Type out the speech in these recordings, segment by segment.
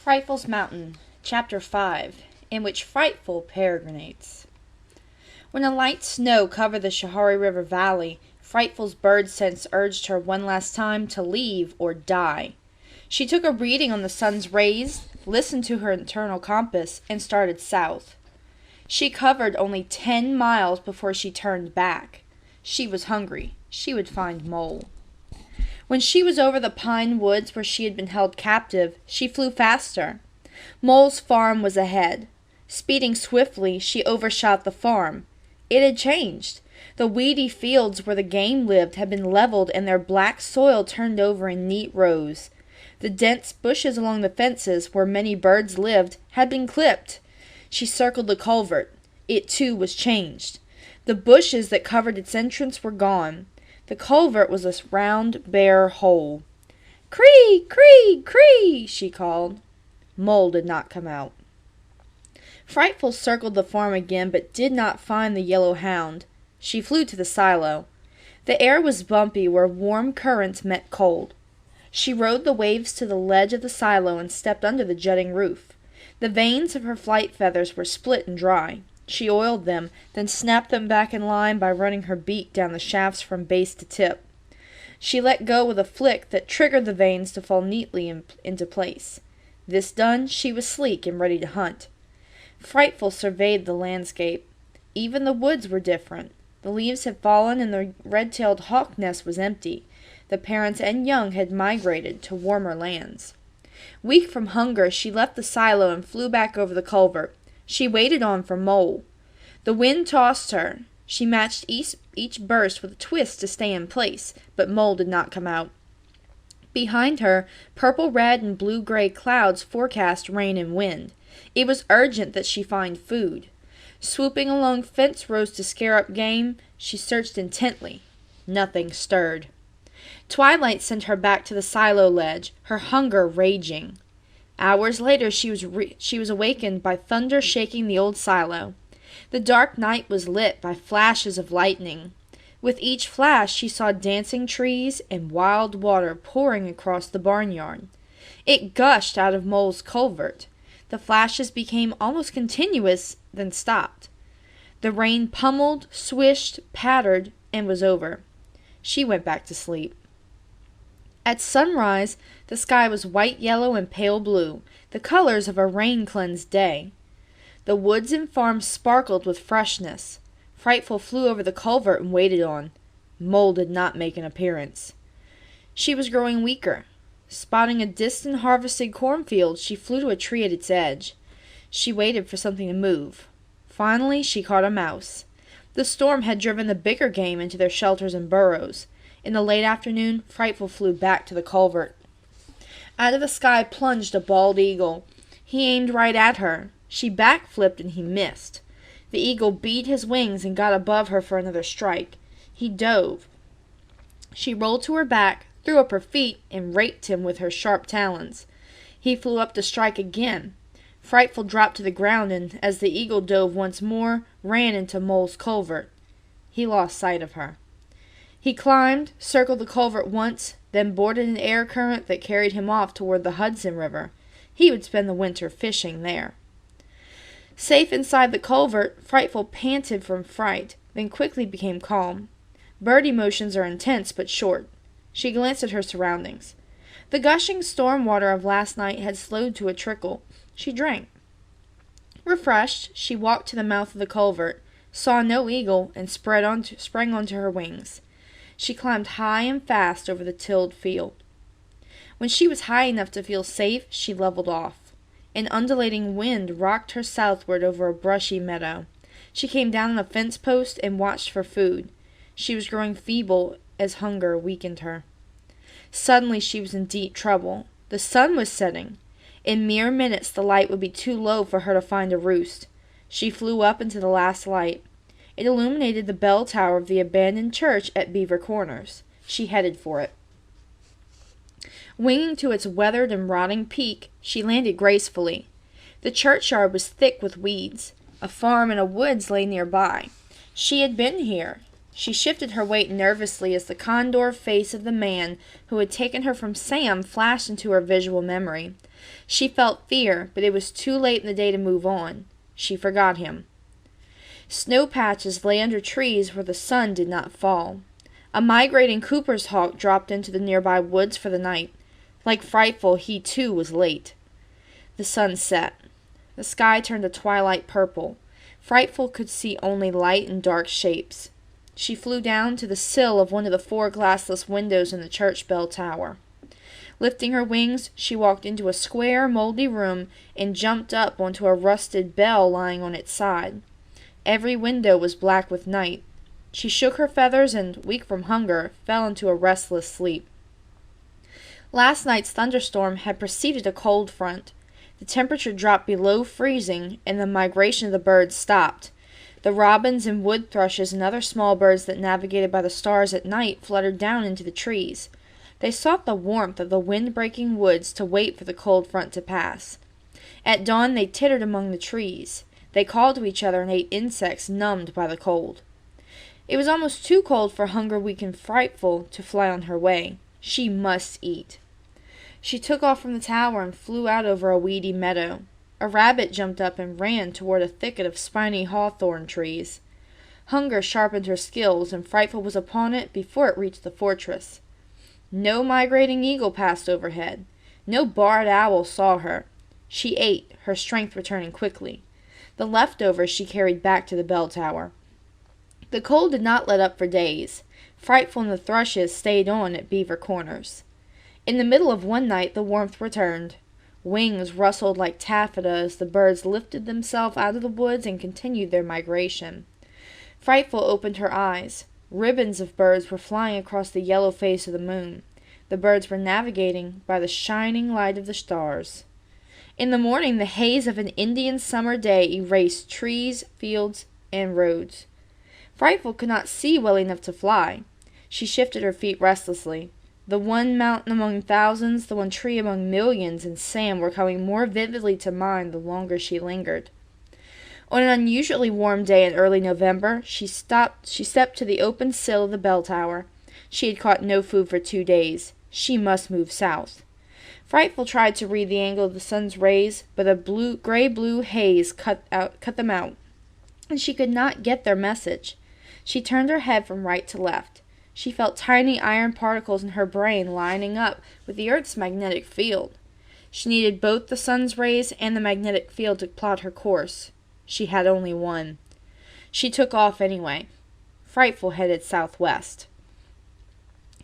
Frightful's Mountain, Chapter 5, in which Frightful peregrinates. When a light snow covered the Shahari River valley, Frightful's bird sense urged her one last time to leave or die. She took a reading on the sun's rays, listened to her internal compass, and started south. She covered only 10 miles before she turned back. She was hungry. She would find Mole. When she was over the pine woods where she had been held captive, she flew faster. Mole's farm was ahead. Speeding swiftly, she overshot the farm. It had changed. The weedy fields where the game lived had been leveled and their black soil turned over in neat rows. The dense bushes along the fences where many birds lived had been clipped. She circled the culvert. It too was changed. The bushes that covered its entrance were gone. The culvert was a round, bare hole. "Cree! Cree! Cree!" she called. Mole did not come out. Frightful circled the farm again, but did not find the yellow hound. She flew to the silo. The air was bumpy where warm currents met cold. She rode the waves to the ledge of the silo and stepped under the jutting roof. The veins of her flight feathers were split and dry. She oiled them, then snapped them back in line by running her beak down the shafts from base to tip. She let go with a flick that triggered the veins to fall neatly into place. This done, she was sleek and ready to hunt. Frightful surveyed the landscape. Even the woods were different. The leaves had fallen and the red-tailed hawk nest was empty. The parents and young had migrated to warmer lands. Weak from hunger, she left the silo and flew back over the culvert. She waited on for Mole. The wind tossed her. She matched each burst with a twist to stay in place, but Mole did not come out. Behind her, purple, red, and blue-gray clouds forecast rain and wind. It was urgent that she find food. Swooping along fence rows to scare up game, she searched intently. Nothing stirred. Twilight sent her back to the silo ledge, her hunger raging. Hours later she was awakened by thunder shaking the old silo. The dark night was lit by flashes of lightning. With each flash she saw dancing trees and wild water pouring across the barnyard. It gushed out of Mole's culvert. The flashes became almost continuous, then stopped. The rain pummeled, swished, pattered, and was over. She went back to sleep. At sunrise, the sky was white, yellow, and pale blue, the colors of a rain-cleansed day. The woods and farms sparkled with freshness. Frightful flew over the culvert and waited on. Mole did not make an appearance. She was growing weaker. Spotting a distant harvested cornfield, she flew to a tree at its edge. She waited for something to move. Finally, she caught a mouse. The storm had driven the bigger game into their shelters and burrows. In the late afternoon, Frightful flew back to the culvert. Out of the sky plunged a bald eagle. He aimed right at her. She backflipped and he missed. The eagle beat his wings and got above her for another strike. He dove. She rolled to her back, threw up her feet, and raked him with her sharp talons. He flew up to strike again. Frightful dropped to the ground and, as the eagle dove once more, ran into Mole's culvert. He lost sight of her. He climbed, circled the culvert once, then boarded an air current that carried him off toward the Hudson River. He would spend the winter fishing there. Safe inside the culvert, Frightful panted from fright, then quickly became calm. Bird emotions are intense but short. She glanced at her surroundings. The gushing storm water of last night had slowed to a trickle. She drank. Refreshed, she walked to the mouth of the culvert, saw no eagle, and sprang onto her wings. She climbed high and fast over the tilled field. When she was high enough to feel safe, she leveled off. An undulating wind rocked her southward over a brushy meadow. She came down on a fence post and watched for food. She was growing feeble as hunger weakened her. Suddenly she was in deep trouble. The sun was setting. In mere minutes the light would be too low for her to find a roost. She flew up into the last light. It illuminated the bell tower of the abandoned church at Beaver Corners. She headed for it. Winging to its weathered and rotting peak, she landed gracefully. The churchyard was thick with weeds. A farm and a woods lay nearby. She had been here. She shifted her weight nervously as the condor face of the man who had taken her from Sam flashed into her visual memory. She felt fear, but it was too late in the day to move on. She forgot him. Snow patches lay under trees where the sun did not fall. A migrating Cooper's hawk dropped into the nearby woods for the night. Like Frightful, he too was late. The sun set. The sky turned a twilight purple. Frightful could see only light and dark shapes. She flew down to the sill of one of the 4 glassless windows in the church bell tower. Lifting her wings, she walked into a square, moldy room and jumped up onto a rusted bell lying on its side. Every window was black with night. She shook her feathers and, weak from hunger, fell into a restless sleep. Last night's thunderstorm had preceded a cold front. The temperature dropped below freezing, and the migration of the birds stopped. The robins and wood thrushes and other small birds that navigated by the stars at night fluttered down into the trees. They sought the warmth of the wind-breaking woods to wait for the cold front to pass. At dawn they tittered among the trees. They called to each other and ate insects numbed by the cold. It was almost too cold for hunger-weakened Frightful to fly on her way. She must eat. She took off from the tower and flew out over a weedy meadow. A rabbit jumped up and ran toward a thicket of spiny hawthorn trees. Hunger sharpened her skills, and Frightful was upon it before it reached the fortress. No migrating eagle passed overhead. No barred owl saw her. She ate, her strength returning quickly. The leftovers she carried back to the bell tower. The cold did not let up for days. Frightful and the thrushes stayed on at Beaver Corners. In the middle of one night the warmth returned. Wings rustled like taffeta as the birds lifted themselves out of the woods and continued their migration. Frightful opened her eyes. Ribbons of birds were flying across the yellow face of the moon. The birds were navigating by the shining light of the stars. In the morning the haze of an Indian summer day erased trees, fields, and roads. Frightful could not see well enough to fly. She shifted her feet restlessly. The one mountain among thousands, the one tree among millions, and Sam were coming more vividly to mind the longer she lingered. On an unusually warm day in early November, she stepped to the open sill of the bell tower. She had caught no food for 2 days. She must move south. Frightful tried to read the angle of the sun's rays, but a gray-blue haze cut them out, and she could not get their message. She turned her head from right to left. She felt tiny iron particles in her brain lining up with the Earth's magnetic field. She needed both the sun's rays and the magnetic field to plot her course. She had only one. She took off anyway. Frightful headed southwest.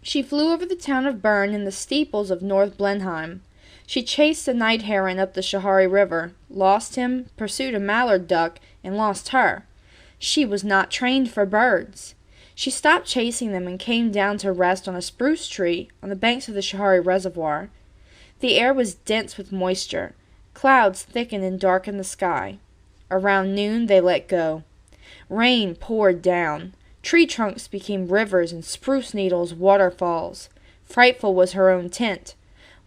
She flew over the town of Bern and the steeples of North Blenheim. She chased a night heron up the Schoharie River, lost him, pursued a mallard duck, and lost her. She was not trained for birds. She stopped chasing them and came down to rest on a spruce tree on the banks of the Schoharie Reservoir. The air was dense with moisture. Clouds thickened and darkened the sky. Around noon they let go. Rain poured down. Tree trunks became rivers and spruce needles waterfalls. Frightful was her own tent.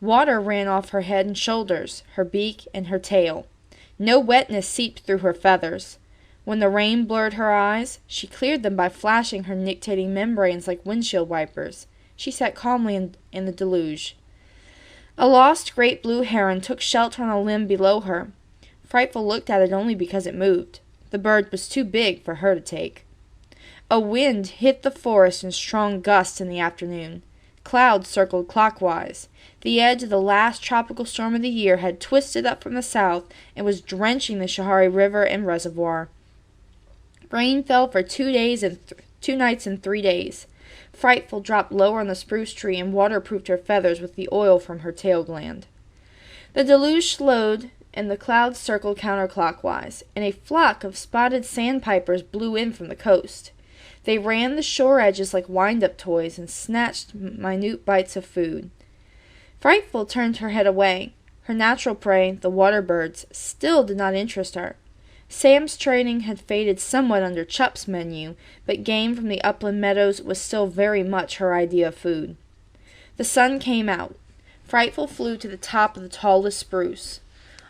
Water ran off her head and shoulders, her beak and her tail. No wetness seeped through her feathers. When the rain blurred her eyes, she cleared them by flashing her nictitating membranes like windshield wipers. She sat calmly in the deluge. A lost great blue heron took shelter on a limb below her. Frightful looked at it only because it moved. The bird was too big for her to take. A wind hit the forest in strong gusts in the afternoon. Clouds circled clockwise. The edge of the last tropical storm of the year had twisted up from the south and was drenching the Schoharie River and reservoir. Rain fell for 2 days and 2 nights and 3 days. Frightful dropped lower on the spruce tree and waterproofed her feathers with the oil from her tail gland. The deluge slowed, and the clouds circled counterclockwise, and a flock of spotted sandpipers blew in from the coast. They ran the shore edges like wind-up toys and snatched minute bites of food. Frightful turned her head away. Her natural prey, the water birds, still did not interest her. Sam's training had faded somewhat under Chup's menu, but game from the upland meadows was still very much her idea of food. The sun came out. Frightful flew to the top of the tallest spruce.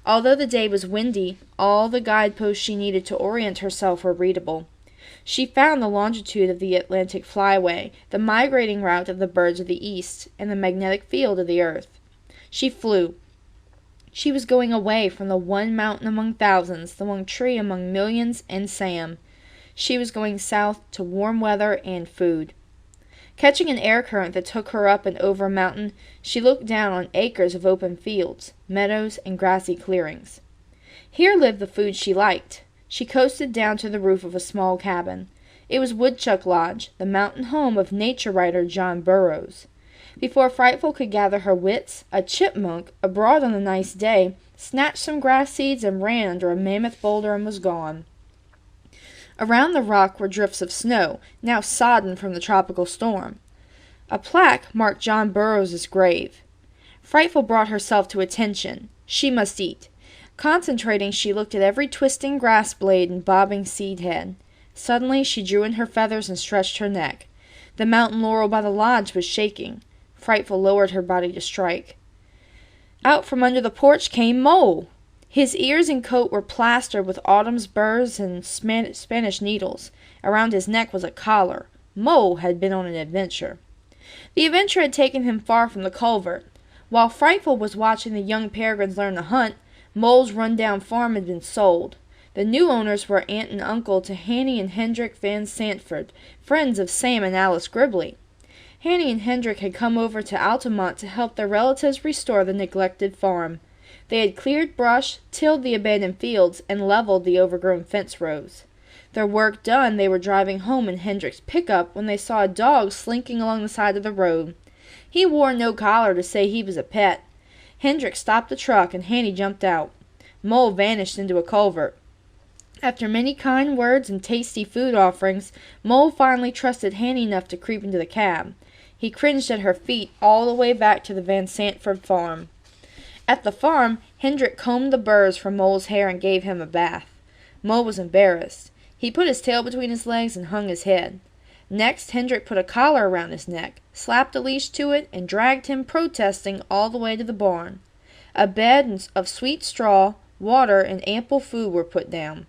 Although the day was windy, all the guideposts she needed to orient herself were readable. She found the longitude of the Atlantic flyway, the migrating route of the birds of the east, and the magnetic field of the earth. She flew. She was going away from the one mountain among thousands, the one tree among millions, and Sam. She was going south to warm weather and food. Catching an air current that took her up and over a mountain, she looked down on acres of open fields, meadows, and grassy clearings. Here lived the food she liked. She coasted down to the roof of a small cabin. It was Woodchuck Lodge, the mountain home of nature writer John Burroughs. Before Frightful could gather her wits, a chipmunk, abroad on a nice day, snatched some grass seeds and ran under a mammoth boulder and was gone. Around the rock were drifts of snow, now sodden from the tropical storm. A plaque marked John Burroughs' grave. Frightful brought herself to attention. She must eat. Concentrating, she looked at every twisting grass blade and bobbing seed head. Suddenly she drew in her feathers and stretched her neck. The mountain laurel by the lodge was shaking. Frightful lowered her body to strike. Out from under the porch came Mole. His ears and coat were plastered with autumn's burrs and Spanish needles. Around his neck was a collar. Mole had been on an adventure. The adventure had taken him far from the culvert. While Frightful was watching the young peregrines learn to hunt, Mole's run-down farm had been sold. The new owners were aunt and uncle to Hanny and Hendrik Van Santford, friends of Sam and Alice Gribley. Hanny and Hendrik had come over to Altamont to help their relatives restore the neglected farm. They had cleared brush, tilled the abandoned fields, and leveled the overgrown fence rows. Their work done, they were driving home in Hendrik's pickup when they saw a dog slinking along the side of the road. He wore no collar to say he was a pet. Hendrik stopped the truck, and Hanny jumped out. Mole vanished into a culvert. After many kind words and tasty food offerings, Mole finally trusted Hanny enough to creep into the cab. He cringed at her feet all the way back to the Van Santford farm. At the farm, Hendrik combed the burrs from Mole's hair and gave him a bath. Mole was embarrassed. He put his tail between his legs and hung his head. Next, Hendrik put a collar around his neck, slapped a leash to it, and dragged him, protesting, all the way to the barn. A bed of sweet straw, water, and ample food were put down.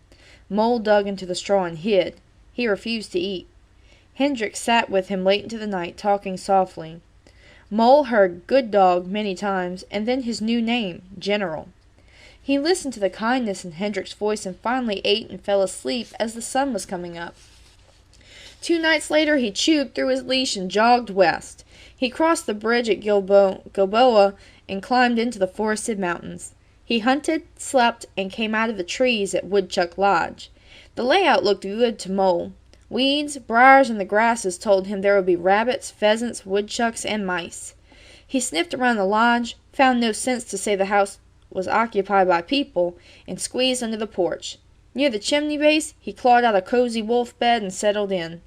Mole dug into the straw and hid. He refused to eat. Hendrik sat with him late into the night, talking softly. Mole heard "good dog" many times, and then his new name, General. He listened to the kindness in Hendrik's voice and finally ate and fell asleep as the sun was coming up. 2 nights later he chewed through his leash and jogged west. He crossed the bridge at Gilboa and climbed into the forested mountains. He hunted, slept, and came out of the trees at Woodchuck Lodge. The layout looked good to Mole. Weeds, briars, and the grasses told him there would be rabbits, pheasants, woodchucks, and mice. He sniffed around the lodge, found no sense to say the house was occupied by people, and squeezed under the porch. Near the chimney base, he clawed out a cozy wolf bed and settled in.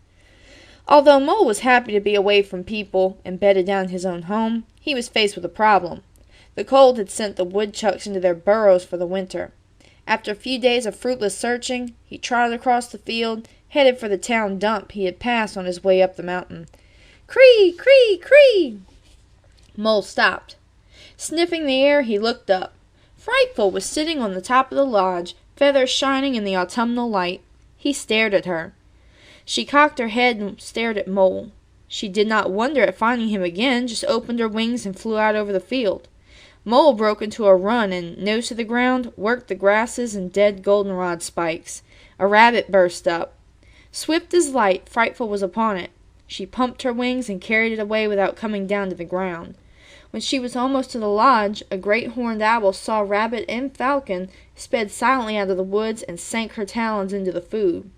Although Mole was happy to be away from people and bedded down in his own home, he was faced with a problem. The cold had sent the woodchucks into their burrows for the winter. After a few days of fruitless searching, he trotted across the field, headed for the town dump he had passed on his way up the mountain. "Cree! Cree! Cree!" Mole stopped. Sniffing the air, he looked up. Frightful was sitting on the top of the lodge, feathers shining in the autumnal light. He stared at her. She cocked her head and stared at Mole. She did not wonder at finding him again, just opened her wings and flew out over the field. Mole broke into a run and, nose to the ground, worked the grasses and dead goldenrod spikes. A rabbit burst up. Swift as light, Frightful was upon it. She pumped her wings and carried it away without coming down to the ground. When she was almost to the lodge, a great horned owl saw rabbit and falcon, sped silently out of the woods, and sank her talons into the food.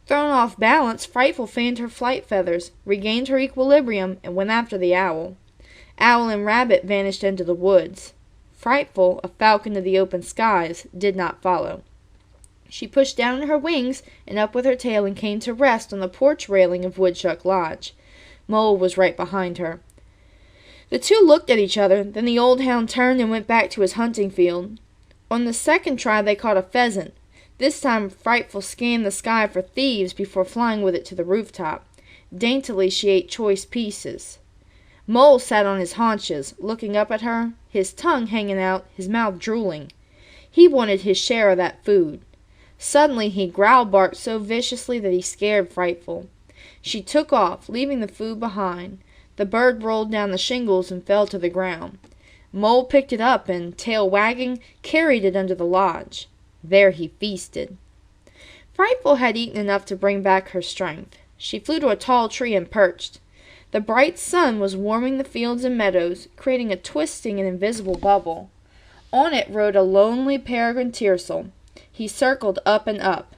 Thrown off balance, Frightful fanned her flight feathers, regained her equilibrium, and went after the owl. Owl and rabbit vanished into the woods. Frightful, a falcon of the open skies, did not follow. She pushed down her wings and up with her tail and came to rest on the porch railing of Woodchuck Lodge. Mole was right behind her. The two looked at each other, then the old hound turned and went back to his hunting field. On the second try they caught a pheasant. This time Frightful scanned the sky for thieves before flying with it to the rooftop. Daintily she ate choice pieces. Mole sat on his haunches, looking up at her, his tongue hanging out, his mouth drooling. He wanted his share of that food. Suddenly he growl-barked so viciously that he scared Frightful. She took off, leaving the food behind. The bird rolled down the shingles and fell to the ground. Mole picked it up and, tail wagging, carried it under the lodge. There he feasted. Frightful had eaten enough to bring back her strength. She flew to a tall tree and perched. The bright sun was warming the fields and meadows, creating a twisting and invisible bubble. On it rode a lonely peregrine tiercel. He circled up and up.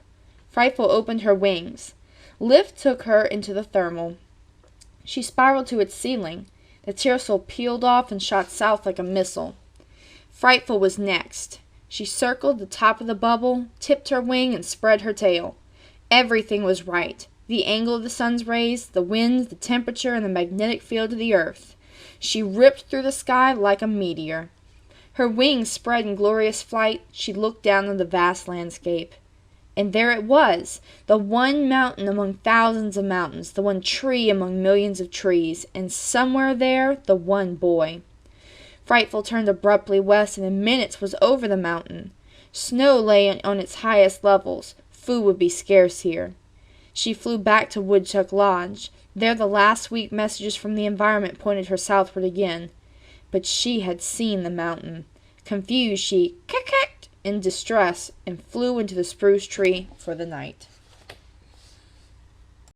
Frightful opened her wings. Lift took her into the thermal. She spiraled to its ceiling. The tiercel peeled off and shot south like a missile. Frightful was next. She circled the top of the bubble, tipped her wing, and spread her tail. Everything was right. The angle of the sun's rays, the winds, the temperature, and the magnetic field of the earth. She ripped through the sky like a meteor. Her wings spread in glorious flight. She looked down on the vast landscape. And there it was, the one mountain among thousands of mountains, the one tree among millions of trees, and somewhere there, the one boy. Frightful turned abruptly west and in minutes was over the mountain. Snow lay on its highest levels. Food would be scarce here. She flew back to Woodchuck Lodge. There the last weak messages from the environment pointed her southward again. But she had seen the mountain. Confused, she cacked in distress and flew into the spruce tree for the night.